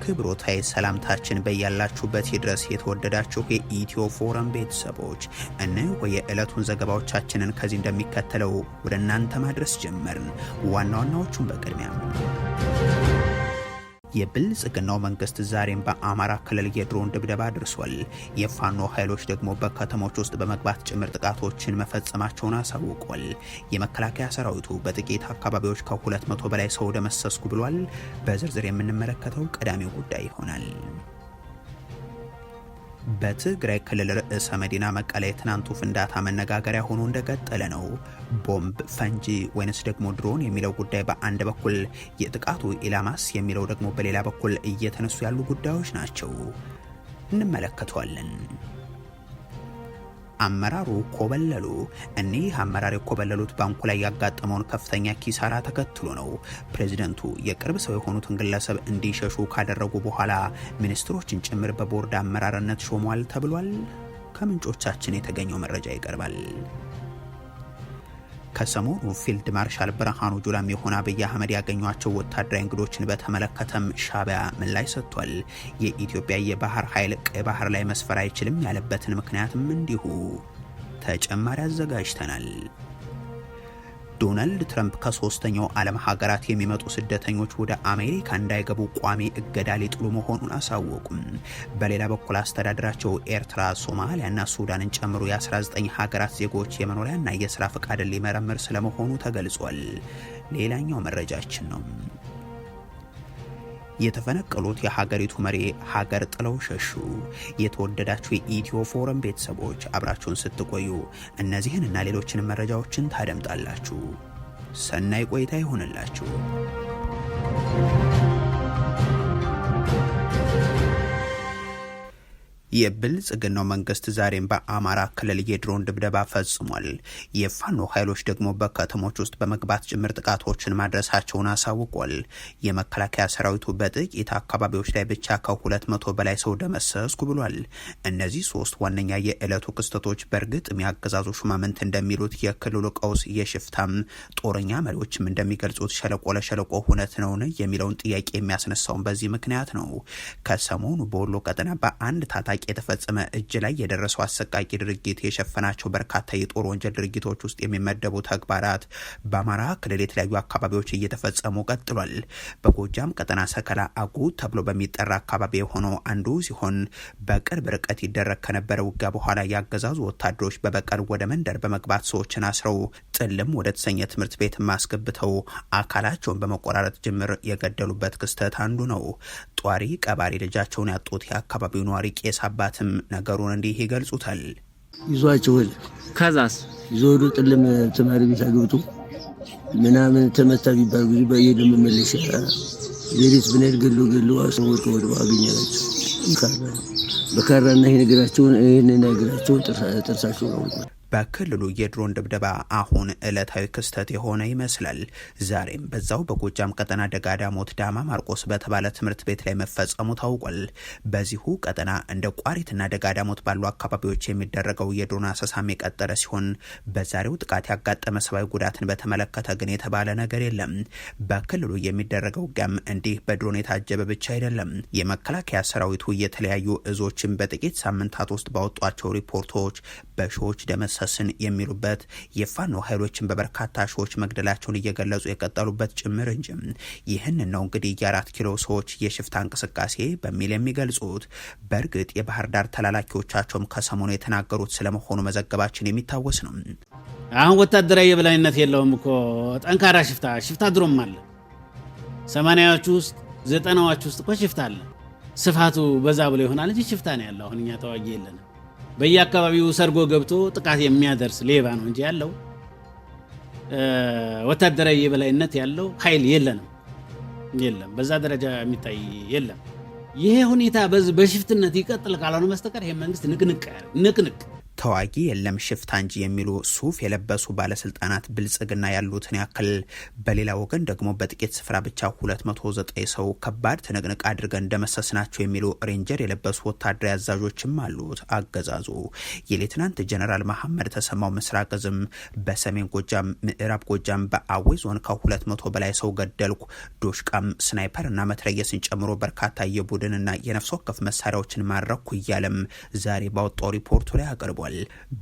አክብሮታዊ ሰላምታችን በያላችሁበት ይድረስ። የተወደዳችሁ የኢትዮ ፎረም ቤተሰቦች እነሆ የዕለቱን ዘገባዎቻችንን ከዚህ እንደሚከተለው ወደ እናንተ ማድረስ ጀመርን። ዋና ዋናዎቹን በቅድሚያ የብልጽግናው መንግስት ዛሬም በአማራ ክልል የድሮን ድብደባ አድርሷል። የፋኖ ኃይሎች ደግሞ በከተሞች ውስጥ በመግባት ጭምር ጥቃቶችን መፈጸማቸውን አሳውቋል። የመከላከያ ሰራዊቱ በጥቂት አካባቢዎች ከ200 በላይ ሰው ደመሰስኩ ብሏል። በዝርዝር የምንመለከተው ቀዳሚው ጉዳይ ይሆናል። በትግራይ ክልል ርዕሰ መዲና መቀሌ ትናንቱ ፍንዳታ መነጋገሪያ ሆኖ እንደቀጠለ ነው። ቦምብ፣ ፈንጂ ወይንስ ደግሞ ድሮን የሚለው ጉዳይ በአንድ በኩል፣ የጥቃቱ ኢላማስ የሚለው ደግሞ በሌላ በኩል እየተነሱ ያሉ ጉዳዮች ናቸው። እንመለከተዋለን። አመራሩ ኮበለሉ። እኒህ አመራር የኮበለሉት ባንኩ ላይ ያጋጠመውን ከፍተኛ ኪሳራ ተከትሎ ነው። ፕሬዚደንቱ የቅርብ ሰው የሆኑትን ግለሰብ እንዲሸሹ ካደረጉ በኋላ ሚኒስትሮችን ጭምር በቦርድ አመራርነት ሾሟል ተብሏል። ከምንጮቻችን የተገኘው መረጃ ይቀርባል። ከሰሞኑ ፊልድ ማርሻል ብርሃኑ ጁላም የሆነ አብይ አህመድ ያገኟቸው ወታደራዊ እንግዶችን በተመለከተም ሻዕቢያ ምላሽ ሰጥቷል። የኢትዮጵያ የባህር ኃይል ቀይ ባህር ላይ መስፈር አይችልም ያለበትን ምክንያትም እንዲሁ ተጨማሪ አዘጋጅተናል። ዶናልድ ትራምፕ ከሶስተኛው ዓለም ሀገራት የሚመጡ ስደተኞች ወደ አሜሪካ እንዳይገቡ ቋሚ እገዳ ሊጥሉ መሆኑን አሳወቁም። በሌላ በኩል አስተዳደራቸው ኤርትራ፣ ሶማሊያና ሱዳንን ጨምሮ የ19 ሀገራት ዜጎች የመኖሪያና የስራ ፈቃድን ሊመረምር ስለመሆኑ ተገልጿል። ሌላኛው መረጃችን ነው። የተፈነቀሉት የሀገሪቱ መሪ ሀገር ጥለው ሸሹ። የተወደዳችሁ የኢትዮ ፎረም ቤተሰቦች አብራችሁን ስትቆዩ እነዚህን እና ሌሎችን መረጃዎችን ታደምጣላችሁ። ሰናይ ቆይታ ይሆንላችሁ። የብልጽግናው መንግስት ዛሬም በአማራ ክልል የድሮን ድብደባ ፈጽሟል። የፋኖ ኃይሎች ደግሞ በከተሞች ውስጥ በመግባት ጭምር ጥቃቶችን ማድረሳቸውን አሳውቋል። የመከላከያ ሰራዊቱ በጥቂት አካባቢዎች ላይ ብቻ ከ200 በላይ ሰው ደመሰስኩ ብሏል። እነዚህ ሶስት ዋነኛ የዕለቱ ክስተቶች በእርግጥም ያገዛዙ ሹማምንት እንደሚሉት የክልሉ ቀውስ የሽፍታም ጦረኛ መሪዎችም እንደሚገልጹት ሸለቆ ለሸለቆ ሁነት ነውን የሚለውን ጥያቄ የሚያስነሳውን በዚህ ምክንያት ነው። ከሰሞኑ በወሎ ቀጠና በአንድ ታጣቂ የተፈጸመ እጅ ላይ የደረሰው አሰቃቂ ድርጊት የሸፈናቸው በርካታ የጦር ወንጀል ድርጊቶች ውስጥ የሚመደቡ ተግባራት በአማራ ክልል የተለያዩ አካባቢዎች እየተፈጸሙ ቀጥሏል። በጎጃም ቀጠና ሰከላ አጉት ተብሎ በሚጠራ አካባቢ የሆነው አንዱ ሲሆን በቅርብ ርቀት ይደረግ ከነበረ ውጊያ በኋላ ያገዛዙ ወታደሮች በበቀል ወደ መንደር በመግባት ሰዎችን አስረው ጥልም ወደ ተሰኘ ትምህርት ቤት ማስገብተው አካላቸውን በመቆራረጥ ጅምር የገደሉበት ክስተት አንዱ ነው። ጧሪ ቀባሪ ልጃቸውን ያጡት የአካባቢው ነዋሪ ቄስ አባትም ነገሩን እንዲህ ይገልጹታል። ይዟቸው ከዛስ ይዞዱ ጥልም ተማሪ ቤት አግብቶ ምናምን ተመታ ቢባል ብዙ በየደም መለሻ ሌሊት ብንሄድ ገሎ አስወርቀው ወደ አገኛቸው በካራና ይሄ ነገራቸውን ጥርሳቸው ነው። በክልሉ የድሮን ድብደባ አሁን ዕለታዊ ክስተት የሆነ ይመስላል። ዛሬም በዛው በጎጃም ቀጠና ደጋዳሞት ዳማ ማርቆስ በተባለ ትምህርት ቤት ላይ መፈጸሙ ታውቋል። በዚሁ ቀጠና እንደ ቋሪትና ደጋዳሞት ባሉ አካባቢዎች የሚደረገው የድሮን አሰሳም የቀጠለ ሲሆን በዛሬው ጥቃት ያጋጠመ ሰብአዊ ጉዳትን በተመለከተ ግን የተባለ ነገር የለም። በክልሉ የሚደረገው ውጊያም እንዲህ በድሮን የታጀበ ብቻ አይደለም። የመከላከያ ሰራዊቱ የተለያዩ እዞችን በጥቂት ሳምንታት ውስጥ ባወጧቸው ሪፖርቶች በሺዎች ደመሰስን የሚሉበት የፋኖ ኃይሎችን በበርካታ ሺዎች መግደላቸውን እየገለጹ የቀጠሉበት ጭምር እንጂ ይህን ነው እንግዲህ የ4 ኪሎ ሰዎች የሽፍታ እንቅስቃሴ በሚል የሚገልጹት። በእርግጥ የባህር ዳር ተላላኪዎቻቸውም ከሰሞኑ የተናገሩት ስለመሆኑ መዘገባችን የሚታወስ ነው። አሁን ወታደራዊ የበላይነት የለውም እኮ ጠንካራ ሽፍታ ድሮም አለ። 80ዎቹ ውስጥ 90ዎቹ ውስጥ እኮ ሽፍታ አለ። ስፋቱ በዛ ብሎ ይሆናል እንጂ ሽፍታ ነው ያለው። አሁን እኛ ተዋጊ የለንም። በየአካባቢው ሰርጎ ገብቶ ጥቃት የሚያደርስ ሌባ ነው እንጂ ያለው ወታደራዊ የበላይነት ያለው ኃይል የለም። በዛ ደረጃ የሚታይ የለም። ይሄ ሁኔታ በሽፍትነት ይቀጥል ካልሆነ መስተቀር ይሄ መንግስት ንቅንቅ ተዋጊ የለም ሽፍታ እንጂ የሚሉ ሱፍ የለበሱ ባለስልጣናት ብልጽግና ያሉትን ያክል፣ በሌላ ወገን ደግሞ በጥቂት ስፍራ ብቻ 209 ሰው ከባድ ትንቅንቅ አድርገን እንደመሰስናቸው የሚሉ ሬንጀር የለበሱ ወታደራዊ አዛዦችም አሉት አገዛዙ። የሌትናንት ጀነራል መሐመድ ተሰማው ምስራቅ እዝም በሰሜን ጎጃም፣ ምዕራብ ጎጃም በአዊ ዞን ከ200 በላይ ሰው ገደልኩ፣ ዶሽቃም ስናይፐር እና መትረየስን ጨምሮ በርካታ የቡድንና የነፍስ ወከፍ መሳሪያዎችን ማረኩ እያለም ዛሬ ባወጣው ሪፖርቱ ላይ አቅርቧል።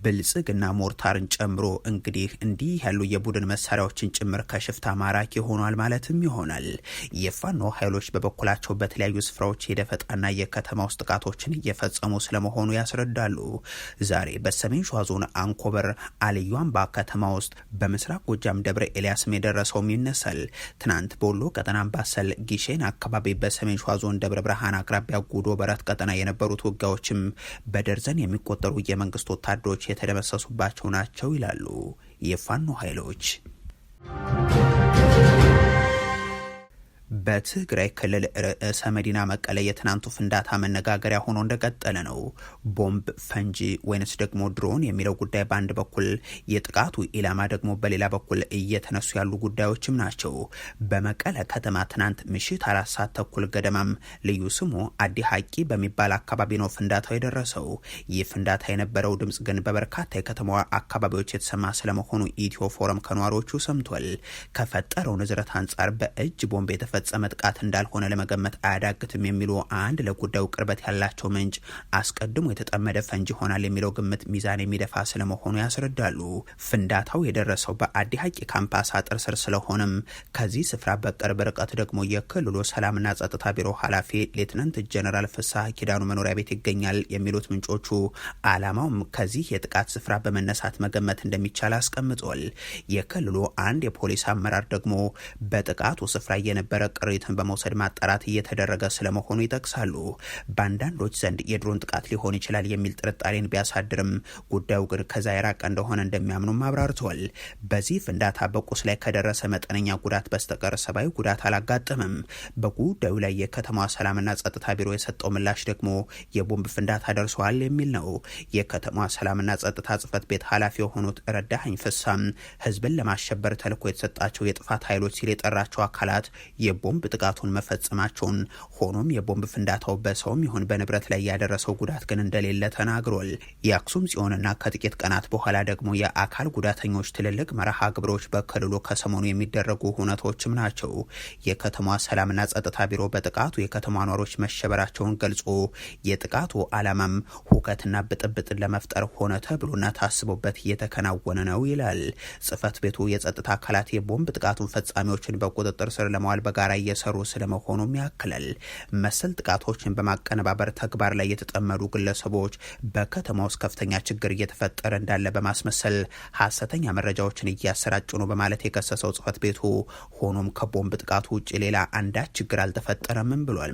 ብልጽግና ሞርታርን ጨምሮ እንግዲህ እንዲህ ያሉ የቡድን መሳሪያዎችን ጭምር ከሽፍታ ማራኪ ሆኗል ማለትም ይሆናል። የፋኖ ኃይሎች በበኩላቸው በተለያዩ ስፍራዎች የደፈጣና የከተማ ውስጥ ጥቃቶችን እየፈጸሙ ስለመሆኑ ያስረዳሉ። ዛሬ በሰሜን ሸዋ ዞን አንኮበር አልዩ አምባ ከተማ ውስጥ፣ በምስራቅ ጎጃም ደብረ ኤልያስም የደረሰውም ይነሳል። ትናንት በወሎ ቀጠና አምባሰል ጊሼን አካባቢ፣ በሰሜን ሸዋ ዞን ደብረ ብርሃን አቅራቢያ ጉዶ በረት ቀጠና የነበሩት ውጊያዎችም በደርዘን የሚቆጠሩ የመንግስት ወታደሮች የተደመሰሱባቸው ናቸው ይላሉ የፋኖ ኃይሎች። በትግራይ ክልል ርዕሰ መዲና መቀለ የትናንቱ ፍንዳታ መነጋገሪያ ሆኖ እንደቀጠለ ነው። ቦምብ፣ ፈንጂ ወይንስ ደግሞ ድሮን የሚለው ጉዳይ በአንድ በኩል፣ የጥቃቱ ኢላማ ደግሞ በሌላ በኩል እየተነሱ ያሉ ጉዳዮችም ናቸው። በመቀለ ከተማ ትናንት ምሽት 4 ሰዓት ተኩል ገደማም ልዩ ስሙ አዲ ሀቂ በሚባል አካባቢ ነው ፍንዳታው የደረሰው። ይህ ፍንዳታ የነበረው ድምጽ ግን በበርካታ የከተማዋ አካባቢዎች የተሰማ ስለመሆኑ ኢትዮ ፎረም ከነዋሪዎቹ ሰምቷል። ከፈጠረው ንዝረት አንጻር በእጅ ቦምብ የተፈጸመ ጥቃት እንዳልሆነ ለመገመት አያዳግትም የሚሉ አንድ ለጉዳዩ ቅርበት ያላቸው ምንጭ አስቀድሞ የተጠመደ ፈንጂ ይሆናል የሚለው ግምት ሚዛን የሚደፋ ስለመሆኑ ያስረዳሉ። ፍንዳታው የደረሰው በአዲ ሀቂ ካምፓስ አጥር ስር ስለሆነም ከዚህ ስፍራ በቅርብ ርቀት ደግሞ የክልሉ ሰላምና ጸጥታ ቢሮ ኃላፊ ሌትናንት ጀነራል ፍስሐ ኪዳኑ መኖሪያ ቤት ይገኛል የሚሉት ምንጮቹ ዓላማውም ከዚህ የጥቃት ስፍራ በመነሳት መገመት እንደሚቻል አስቀምጧል። የክልሉ አንድ የፖሊስ አመራር ደግሞ በጥቃቱ ስፍራ የነበረ ቅሪትን በመውሰድ ማጣራት እየተደረገ ስለመሆኑ ይጠቅሳሉ። በአንዳንዶች ዘንድ የድሮን ጥቃት ሊሆን ይችላል የሚል ጥርጣሬን ቢያሳድርም ጉዳዩ ግን ከዛ የራቀ እንደሆነ እንደሚያምኑም አብራርተዋል። በዚህ ፍንዳታ በቁስ ላይ ከደረሰ መጠነኛ ጉዳት በስተቀር ሰብአዊ ጉዳት አላጋጠምም። በጉዳዩ ላይ የከተማዋ ሰላምና ጸጥታ ቢሮ የሰጠው ምላሽ ደግሞ የቦምብ ፍንዳታ ደርሰዋል የሚል ነው። የከተማዋ ሰላምና ጸጥታ ጽሕፈት ቤት ኃላፊ የሆኑት ረዳኸኝ ፍሳም ህዝብን ለማሸበር ተልዕኮ የተሰጣቸው የጥፋት ኃይሎች ሲል የጠራቸው አካላት የቦምብ ጥቃቱን መፈጸማቸውን፣ ሆኖም የቦምብ ፍንዳታው በሰውም ይሁን በንብረት ላይ ያደረሰው ጉዳት ግን እንደሌለ ተናግሯል። የአክሱም ጽዮንና ከጥቂት ቀናት በኋላ ደግሞ የአካል ጉዳተኞች ትልልቅ መርሃ ግብሮች በክልሉ ከሰሞኑ የሚደረጉ ሁነቶችም ናቸው። የከተማዋ ሰላምና ጸጥታ ቢሮ በጥቃቱ የከተማ ኗሪዎች መሸበራቸውን ገልጾ የጥቃቱ ዓላማም ሁከትና ብጥብጥን ለመፍጠር ሆነ ተብሎና ታስቦበት እየተከናወነ ነው ይላል። ጽሕፈት ቤቱ የጸጥታ አካላት የቦምብ ጥቃቱን ፈጻሚዎችን በቁጥጥር ስር ለማዋል በጋራ እየሰሩ ስለመሆኑም ያክላል። መሰል ጥቃቶችን በማቀነባበር ተግባር ላይ የተጠመዱ ግለሰቦች በከተማ ውስጥ ከፍተኛ ችግር እየተፈጠረ እንዳለ በማስመሰል ሐሰተኛ መረጃዎችን እያሰራጩ ነው በማለት የከሰሰው ጽሕፈት ቤቱ ሆኖም ከቦምብ ጥቃቱ ውጭ ሌላ አንዳች ችግር አልተፈጠረምም ብሏል።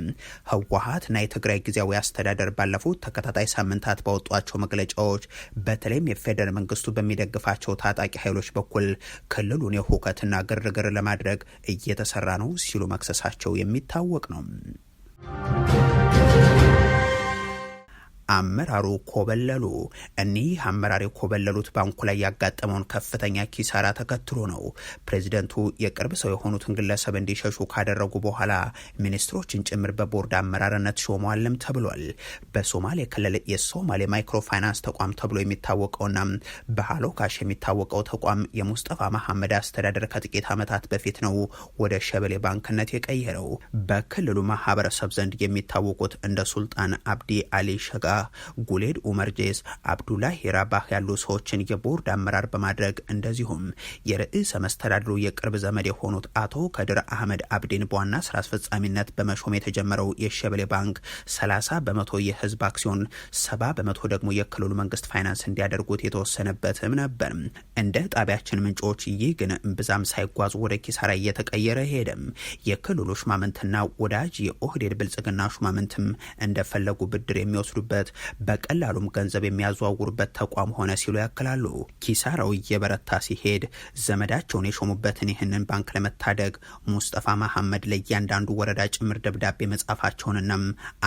ህወሓትና የትግራይ ጊዜያዊ አስተዳደር ባለፉት ተከታታይ ሳምንታት ባወጧቸው መግለጫዎች በተለይም የፌደራል መንግስቱ በሚደግፋቸው ታጣቂ ኃይሎች በኩል ክልሉን የሁከትና ግርግር ለማድረግ እየተሰራ ነው ሲሉ መክሰሳቸው የሚታወቅ ነው። አመራሩ ኮበለሉ። እኒህ አመራር የኮበለሉት ባንኩ ላይ ያጋጠመውን ከፍተኛ ኪሳራ ተከትሎ ነው። ፕሬዚደንቱ የቅርብ ሰው የሆኑትን ግለሰብ እንዲሸሹ ካደረጉ በኋላ ሚኒስትሮችን ጭምር በቦርድ አመራርነት ሾመዋልም ተብሏል። በሶማሌ ክልል የሶማሌ ማይክሮ ፋይናንስ ተቋም ተብሎ የሚታወቀውና በሃሎካሽ የሚታወቀው ተቋም የሙስጠፋ መሐመድ አስተዳደር ከጥቂት ዓመታት በፊት ነው ወደ ሸበሌ ባንክነት የቀየረው። በክልሉ ማህበረሰብ ዘንድ የሚታወቁት እንደ ሱልጣን አብዲ አሊ ሸጋ፣ ጉሌድ ኡመር ጄስ፣ አብዱላሂ ራባህ ያሉ ሰዎችን የቦርድ አመራር በማድረግ እንደዚሁም የርዕሰ መስተዳድሩ የቅርብ ዘመድ የሆኑት አቶ ከድር አህመድ አብዲን በዋና ስራ አስፈጻሚነት በመሾም የተጀመረው የሸበሌ ባንክ 30 በመቶ የህዝብ አክሲዮን፣ 70 በመቶ ደግሞ የክልሉ መንግስት ፋይናንስ እንዲያደርጉት የተወሰነበትም ነበር። እንደ ጣቢያችን ምንጮች ይህ ግን እምብዛም ሳይጓዙ ወደ ኪሳራ እየተቀየረ ሄደም። የክልሉ ሹማምንትና ወዳጅ የኦህዴድ ብልጽግና ሹማምንትም እንደፈለጉ ብድር የሚወስዱበት በቀላሉም ገንዘብ የሚያዘዋውሩበት ተቋም ሆነ ሲሉ ያክላሉ። ኪሳራው እየበረታ ሲሄድ ዘመዳቸውን የሾሙበትን ይህንን ባንክ ለመታደግ ሙስጠፋ መሐመድ ለእያንዳንዱ ወረዳ ጭምር ደብዳቤ መጻፋቸውንና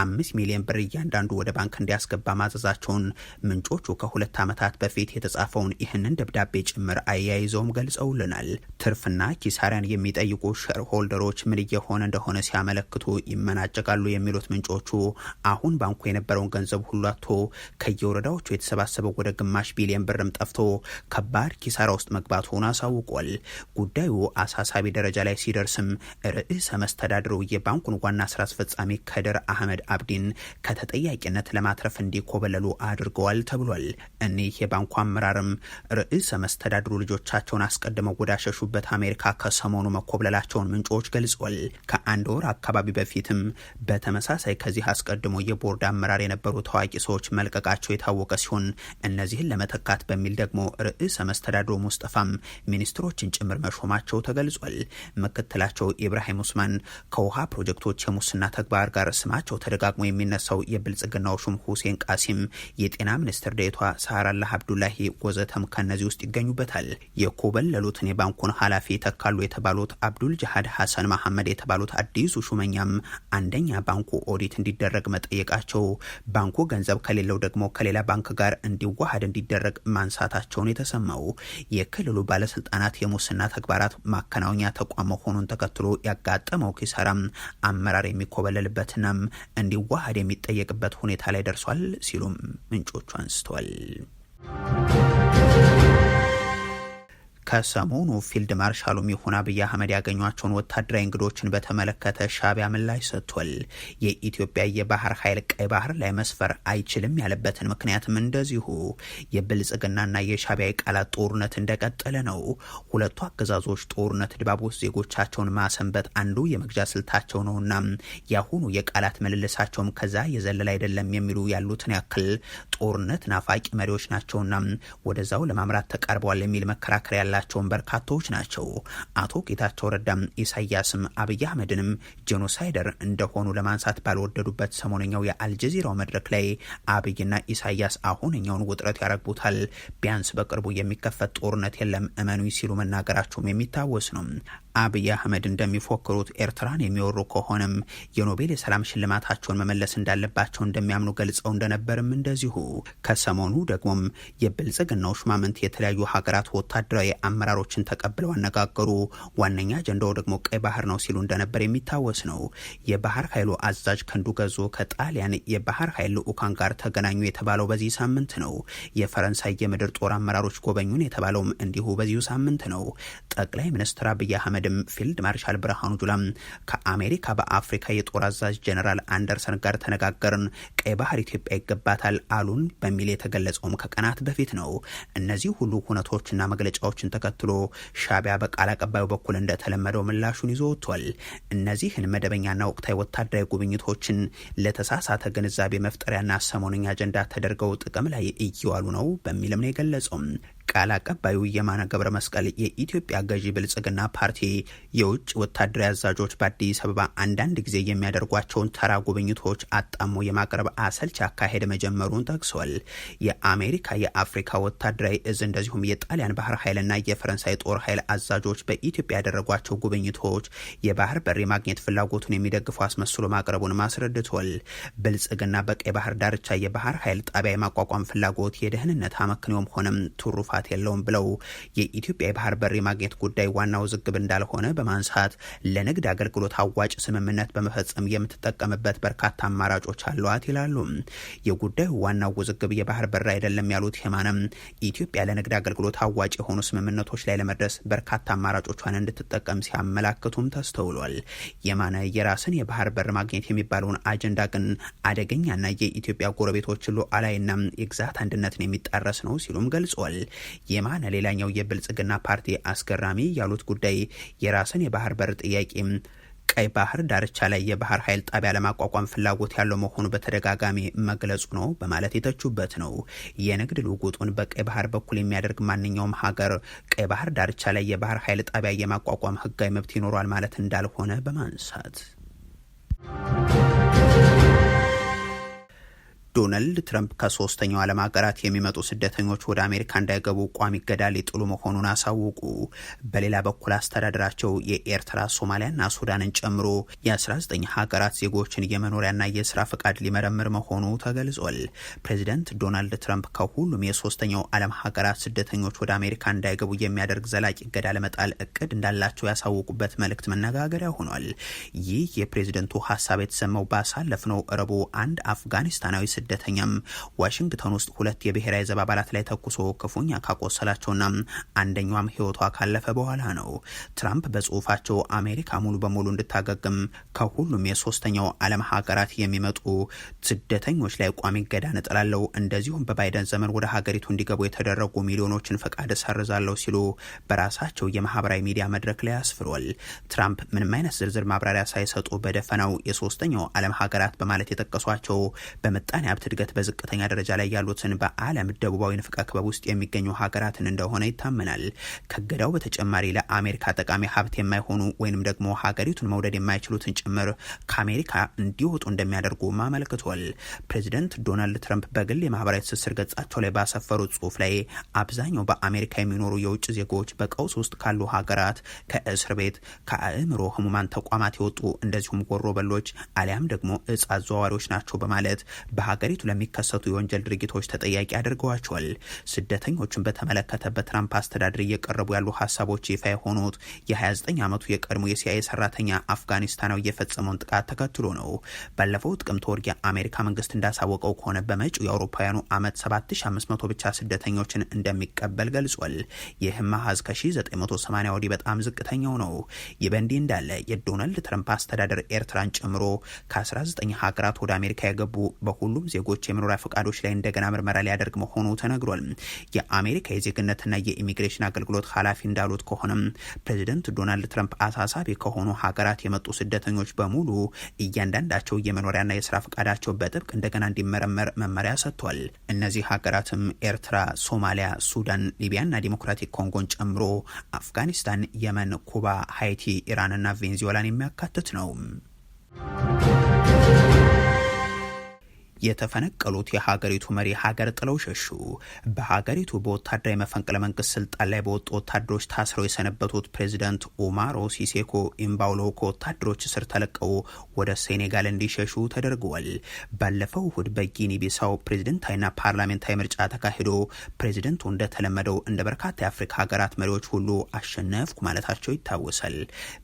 5 ሚሊዮን ብር እያንዳንዱ ወደ ባንክ እንዲያስገባ ማዘዛቸውን ምንጮቹ ከ2 ዓመታት በፊት የተጻፈውን ይህንን ደብዳቤ ጭምር አያይዘውም ገልጸውልናል። ትርፍና ኪሳራን የሚጠይቁ ሼር ሆልደሮች ምን እየሆነ እንደሆነ ሲያመለክቱ ይመናጨቃሉ የሚሉት ምንጮቹ አሁን ባንኩ የነበረውን ገንዘብ ሁሉ አጥቶ ከየወረዳዎቹ የተሰባሰበው ወደ ግማሽ ቢሊዮን ብርም ጠፍቶ ከባድ ኪሳራ ውስጥ መግባቱን አሳውቋል። ጉዳዩ አሳሳቢ ደረጃ ላይ ሲደርስም ርዕሰ መስተዳድሩ የባንኩን ዋና ስራ አስፈጻሚ ከድር አህመድ አብዲን ከተጠያቂነት ለማትረፍ እንዲኮበለሉ አድርገዋል ተብሏል። እኒህ የባንኩ አመራርም ርዕሰ መስተዳድሩ ልጆቻቸውን አስቀድመው ወዳሸሹበት አሜሪካ ከሰሞኑ መኮብለላቸውን ምንጮች ገልጿል። ከአንድ ወር አካባቢ በፊትም በተመሳሳይ ከዚህ አስቀድሞ የቦርድ አመራር የነበሩ ታዋቂ ሰዎች መልቀቃቸው የታወቀ ሲሆን እነዚህን ለመተካት በሚል ደግሞ ርዕሰ መስተዳድሩ ሙስጠፋም ሚኒስትሮችን ጭምር መሾማቸው ተገልጿል። ምክትላቸው ኢብራሂም ኡስማን ከውሃ ፕሮጀክቶች የሙስና ተግባር ጋር ስማቸው ተደጋግሞ የሚነሳው የብልጽግናው ሹም ሁሴን ቃሲም፣ የጤና ሚኒስትር ዴኤታ ሳህራላህ አብዱላሂ ወዘተም ከነዚህ ውስጥ ይገኙበታል። የኮበለሉትን የባንኩን ኃላፊ ተካሉ የተባሉት አብዱል ጃሃድ ሐሰን መሐመድ የተባሉት አዲሱ ሹመኛም አንደኛ ባንኩ ኦዲት እንዲደረግ መጠየቃቸው፣ ባንኩ ገንዘብ ከሌለው ደግሞ ከሌላ ባንክ ጋር እንዲዋሃድ እንዲደረግ ማንሳታቸውን የተሰማው የክልሉ ባለስልጣናት የሙስና ተግባራት ማከናወኛ ተቋም መሆኑን ተከትሎ ያጋጠመው ኪሳራም አመራር የሚኮበለልበትና እንዲዋሃድ የሚጠየቅበት ሁኔታ ላይ ደርሷል ሲሉም ምንጮቹ አንስተዋል። ከሰሞኑ ፊልድ ማርሻሉም ይሁን አብይ አህመድ ያገኟቸውን ወታደራዊ እንግዶችን በተመለከተ ሻዕቢያ ምላሽ ሰጥቷል። የኢትዮጵያ የባህር ኃይል ቀይ ባህር ላይ መስፈር አይችልም ያለበትን ምክንያትም እንደዚሁ የብልጽግናና የሻዕቢያ ቃላት ጦርነት እንደቀጠለ ነው። ሁለቱ አገዛዞች ጦርነት ድባብ ውስጥ ዜጎቻቸውን ማሰንበት አንዱ የመግዣ ስልታቸው ነውና ያሁኑ የቃላት ምልልሳቸውም ከዛ የዘለለ አይደለም የሚሉ ያሉትን ያክል ጦርነት ናፋቂ መሪዎች ናቸውና ወደዛው ለማምራት ተቃርበዋል የሚል መከራከሪያ ያላቸውን በርካታዎች ናቸው። አቶ ጌታቸው ረዳም ኢሳያስም አብይ አህመድንም ጄኖሳይደር እንደሆኑ ለማንሳት ባልወደዱበት ሰሞነኛው የአልጀዚራው መድረክ ላይ አብይና ኢሳያስ አሁንኛውን ውጥረት ያረግቡታል፣ ቢያንስ በቅርቡ የሚከፈት ጦርነት የለም እመኑ ሲሉ መናገራቸውም የሚታወስ ነው። አብይ አህመድ እንደሚፎክሩት ኤርትራን የሚወሩ ከሆነም የኖቤል የሰላም ሽልማታቸውን መመለስ እንዳለባቸው እንደሚያምኑ ገልጸው እንደነበርም እንደዚሁ። ከሰሞኑ ደግሞም የብልጽግናው ሹማምንት የተለያዩ ሀገራት ወታደራዊ አመራሮችን ተቀብለው አነጋገሩ። ዋነኛ አጀንዳው ደግሞ ቀይ ባህር ነው ሲሉ እንደነበር የሚታወስ ነው። የባህር ኃይሉ አዛዥ ክንዱ ገዞ ከጣሊያን የባህር ኃይል ልዑካን ጋር ተገናኙ የተባለው በዚህ ሳምንት ነው። የፈረንሳይ የምድር ጦር አመራሮች ጎበኙን የተባለውም እንዲሁ በዚሁ ሳምንት ነው። ጠቅላይ ሚኒስትር አብይ አህመድ ፊልድ ማርሻል ብርሃኑ ጁላም ከአሜሪካ በአፍሪካ የጦር አዛዥ ጀነራል አንደርሰን ጋር ተነጋገርን፣ ቀይ ባህር ኢትዮጵያ ይገባታል አሉን በሚል የተገለጸውም ከቀናት በፊት ነው። እነዚህ ሁሉ ሁነቶችና መግለጫዎችን ተከትሎ ሻዕቢያ በቃል አቀባዩ በኩል እንደተለመደው ምላሹን ይዞ ወጥቷል። እነዚህን መደበኛና ወቅታዊ ወታደራዊ ጉብኝቶችን ለተሳሳተ ግንዛቤ መፍጠሪያና ሰሞነኛ አጀንዳ ተደርገው ጥቅም ላይ እየዋሉ ነው በሚልም ነው የገለጸው። ቃል አቀባዩ የማነ ገብረ መስቀል የኢትዮጵያ ገዢ ብልጽግና ፓርቲ የውጭ ወታደራዊ አዛዦች በአዲስ አበባ አንዳንድ ጊዜ የሚያደርጓቸውን ተራ ጉብኝቶች አጣሞ የማቅረብ አሰልች አካሄድ መጀመሩን ጠቅሷል። የአሜሪካ የአፍሪካ ወታደራዊ እዝ እንደዚሁም የጣሊያን ባህር ኃይልና የፈረንሳይ ጦር ኃይል አዛዦች በኢትዮጵያ ያደረጓቸው ጉብኝቶች የባህር በር ማግኘት ፍላጎቱን የሚደግፉ አስመስሎ ማቅረቡን አስረድቷል። ብልጽግና በቀይ ባህር ዳርቻ የባህር ኃይል ጣቢያ የማቋቋም ፍላጎት የደህንነት አመክንዮም ሆነም ትሩፋት የለውም ብለው የኢትዮጵያ የባህር በር ማግኘት ጉዳይ ዋናው ውዝግብ እንዳልሆነ በማንሳት ለንግድ አገልግሎት አዋጭ ስምምነት በመፈጸም የምትጠቀምበት በርካታ አማራጮች አሏት ይላሉ። የጉዳዩ ዋናው ውዝግብ የባህር በር አይደለም ያሉት የማነም ኢትዮጵያ ለንግድ አገልግሎት አዋጭ የሆኑ ስምምነቶች ላይ ለመድረስ በርካታ አማራጮቿን እንድትጠቀም ሲያመላክቱም ተስተውሏል። የማነ የራስን የባህር በር ማግኘት የሚባለውን አጀንዳ ግን አደገኛና የኢትዮጵያ ጎረቤቶች ሉዓላዊና የግዛት አንድነትን የሚጣረስ ነው ሲሉም ገልጿል። የማነ ሌላኛው የብልጽግና ፓርቲ አስገራሚ ያሉት ጉዳይ የራስን የባህር በር ጥያቄ ቀይ ባህር ዳርቻ ላይ የባህር ኃይል ጣቢያ ለማቋቋም ፍላጎት ያለው መሆኑ በተደጋጋሚ መግለጹ ነው በማለት የተቹበት ነው። የንግድ ልውውጡን በቀይ ባህር በኩል የሚያደርግ ማንኛውም ሀገር ቀይ ባህር ዳርቻ ላይ የባህር ኃይል ጣቢያ የማቋቋም ህጋዊ መብት ይኖሯል ማለት እንዳልሆነ በማንሳት ዶናልድ ትራምፕ ከሶስተኛው ዓለም ሀገራት የሚመጡ ስደተኞች ወደ አሜሪካ እንዳይገቡ ቋሚ እገዳ ሊጥሉ መሆኑን አሳወቁ። በሌላ በኩል አስተዳደራቸው የኤርትራ፣ ሶማሊያና ሱዳንን ጨምሮ የ19 ሀገራት ዜጎችን የመኖሪያና የስራ ፈቃድ ሊመረምር መሆኑ ተገልጿል። ፕሬዚደንት ዶናልድ ትራምፕ ከሁሉም የሶስተኛው ዓለም ሀገራት ስደተኞች ወደ አሜሪካ እንዳይገቡ የሚያደርግ ዘላቂ እገዳ ለመጣል እቅድ እንዳላቸው ያሳወቁበት መልእክት መነጋገሪያ ሆኗል። ይህ የፕሬዚደንቱ ሀሳብ የተሰማው ባሳለፍነው ረቡዕ አንድ አፍጋኒስታናዊ ስደተኛም ዋሽንግተን ውስጥ 2 የብሔራዊ ዘብ አባላት ላይ ተኩሶ ክፉኛ ካቆሰላቸውና አንደኛዋም ህይወቷ ካለፈ በኋላ ነው። ትራምፕ በጽሁፋቸው አሜሪካ ሙሉ በሙሉ እንድታገግም ከሁሉም የሶስተኛው ዓለም ሀገራት የሚመጡ ስደተኞች ላይ ቋሚ እገዳ እጥላለሁ፣ እንደዚሁም በባይደን ዘመን ወደ ሀገሪቱ እንዲገቡ የተደረጉ ሚሊዮኖችን ፈቃድ ሰርዛለሁ ሲሉ በራሳቸው የማህበራዊ ሚዲያ መድረክ ላይ አስፍሯል። ትራምፕ ምንም አይነት ዝርዝር ማብራሪያ ሳይሰጡ በደፈናው የሶስተኛው ዓለም ሀገራት በማለት የጠቀሷቸው በመጣኔ ሀብት እድገት በዝቅተኛ ደረጃ ላይ ያሉትን በዓለም ደቡባዊ ንፍቀ ክበብ ውስጥ የሚገኙ ሀገራትን እንደሆነ ይታመናል። ከገዳው በተጨማሪ ለአሜሪካ ጠቃሚ ሀብት የማይሆኑ ወይንም ደግሞ ሀገሪቱን መውደድ የማይችሉትን ጭምር ከአሜሪካ እንዲወጡ እንደሚያደርጉም አመልክቷል። ፕሬዚደንት ዶናልድ ትራምፕ በግል የማህበራዊ ትስስር ገጻቸው ላይ ባሰፈሩት ጽሁፍ ላይ አብዛኛው በአሜሪካ የሚኖሩ የውጭ ዜጎች በቀውስ ውስጥ ካሉ ሀገራት፣ ከእስር ቤት፣ ከአእምሮ ህሙማን ተቋማት የወጡ እንደዚሁም ወሮበሎች አሊያም ደግሞ እጽ አዘዋዋሪዎች ናቸው በማለት በሀገሪቱ ለሚከሰቱ የወንጀል ድርጊቶች ተጠያቂ አድርገዋቸዋል። ስደተኞችን በተመለከተ በትራምፕ አስተዳደር እየቀረቡ ያሉ ሀሳቦች ይፋ የሆኑት የ29 ዓመቱ የቀድሞ የሲአይኤ ሰራተኛ አፍጋኒስታናዊ የፈጸመውን ጥቃት ተከትሎ ነው። ባለፈው ጥቅምት ወር የአሜሪካ መንግስት እንዳሳወቀው ከሆነ በመጪው የአውሮፓውያኑ ዓመት 7500 ብቻ ስደተኞችን እንደሚቀበል ገልጿል። ይህም አሃዝ ከ1980 ወዲህ በጣም ዝቅተኛው ነው። ይህ በእንዲህ እንዳለ የዶናልድ ትራምፕ አስተዳደር ኤርትራን ጨምሮ ከ19 ሀገራት ወደ አሜሪካ የገቡ በሁሉም ዜጎች የመኖሪያ ፈቃዶች ላይ እንደገና ምርመራ ሊያደርግ መሆኑ ተነግሯል። የአሜሪካ የዜግነትና የኢሚግሬሽን አገልግሎት ኃላፊ እንዳሉት ከሆነም ፕሬዚደንት ዶናልድ ትራምፕ አሳሳቢ ከሆኑ ሀገራት የመጡ ስደተኞች በሙሉ እያንዳንዳቸው የመኖሪያና የስራ ፈቃዳቸው በጥብቅ እንደገና እንዲመረመር መመሪያ ሰጥቷል። እነዚህ ሀገራትም ኤርትራ፣ ሶማሊያ፣ ሱዳን፣ ሊቢያና ዲሞክራቲክ ኮንጎን ጨምሮ አፍጋኒስታን፣ የመን፣ ኩባ፣ ሃይቲ፣ ኢራንና ቬንዙዌላን የሚያካትት ነው። የተፈነቀሉት የሀገሪቱ መሪ ሀገር ጥለው ሸሹ። በሀገሪቱ በወታደራዊ መፈንቅለ መንግስት ስልጣን ላይ በወጡ ወታደሮች ታስረው የሰነበቱት ፕሬዚደንት ኡማሮ ሲሴኮ ኢምባውሎ ከወታደሮች ስር ተለቀው ወደ ሴኔጋል እንዲሸሹ ተደርገዋል። ባለፈው እሁድ በጊኒ ቢሳው ፕሬዚደንታዊና ፓርላሜንታዊ ምርጫ ተካሂዶ ፕሬዚደንቱ እንደተለመደው እንደ በርካታ የአፍሪካ ሀገራት መሪዎች ሁሉ አሸነፍኩ ማለታቸው ይታወሳል።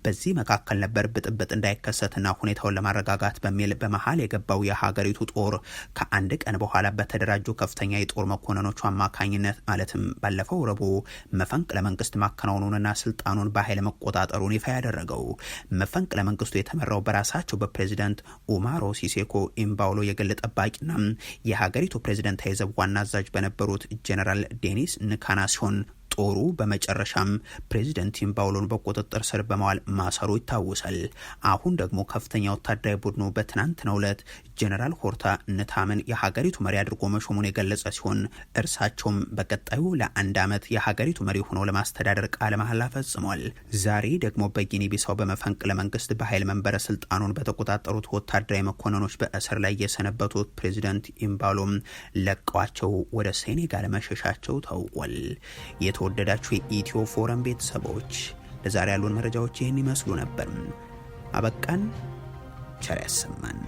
በዚህ መካከል ነበር ብጥብጥ እንዳይከሰትና ሁኔታውን ለማረጋጋት በሚል በመሀል የገባው የሀገሪቱ ጦር ከአንድ ቀን በኋላ በተደራጁ ከፍተኛ የጦር መኮንኖቹ አማካኝነት ማለትም ባለፈው ረቡዕ መፈንቅለ መንግስት ማከናወኑንና ስልጣኑን በኃይል መቆጣጠሩን ይፋ ያደረገው። መፈንቅለ መንግስቱ የተመራው በራሳቸው በፕሬዚደንት ኡማሮ ሲሴኮ ኢምባውሎ የግል ጠባቂና የሀገሪቱ ፕሬዚደንታዊ ዘብ ዋና አዛዥ በነበሩት ጄኔራል ዴኒስ ንካና ሲሆን ጦሩ በመጨረሻም ፕሬዚደንት ኢምባውሎን በቁጥጥር ስር በመዋል ማሰሩ ይታወሳል። አሁን ደግሞ ከፍተኛ ወታደራዊ ቡድኑ በትናንትናው ዕለት ጄኔራል ሆርታ ንታምን የሀገሪቱ መሪ አድርጎ መሾሙን የገለጸ ሲሆን እርሳቸውም በቀጣዩ ለ1 ዓመት የሀገሪቱ መሪ ሆነው ለማስተዳደር ቃለ መሐላ ፈጽሟል። ዛሬ ደግሞ በጊኒ ቢሳው በመፈንቅለ መንግስት በኃይል መንበረ ስልጣኑን በተቆጣጠሩት ወታደራዊ መኮንኖች በእስር ላይ የሰነበቱት ፕሬዚደንት ኢምባውሎም ለቀዋቸው ወደ ሴኔጋል መሸሻቸው ታውቋል። የተወደዳችሁ የኢትዮ ፎረም ቤተሰቦች ለዛሬ ያሉን መረጃዎች ይህን ይመስሉ ነበር። አበቃን። ቸር ያሰማን።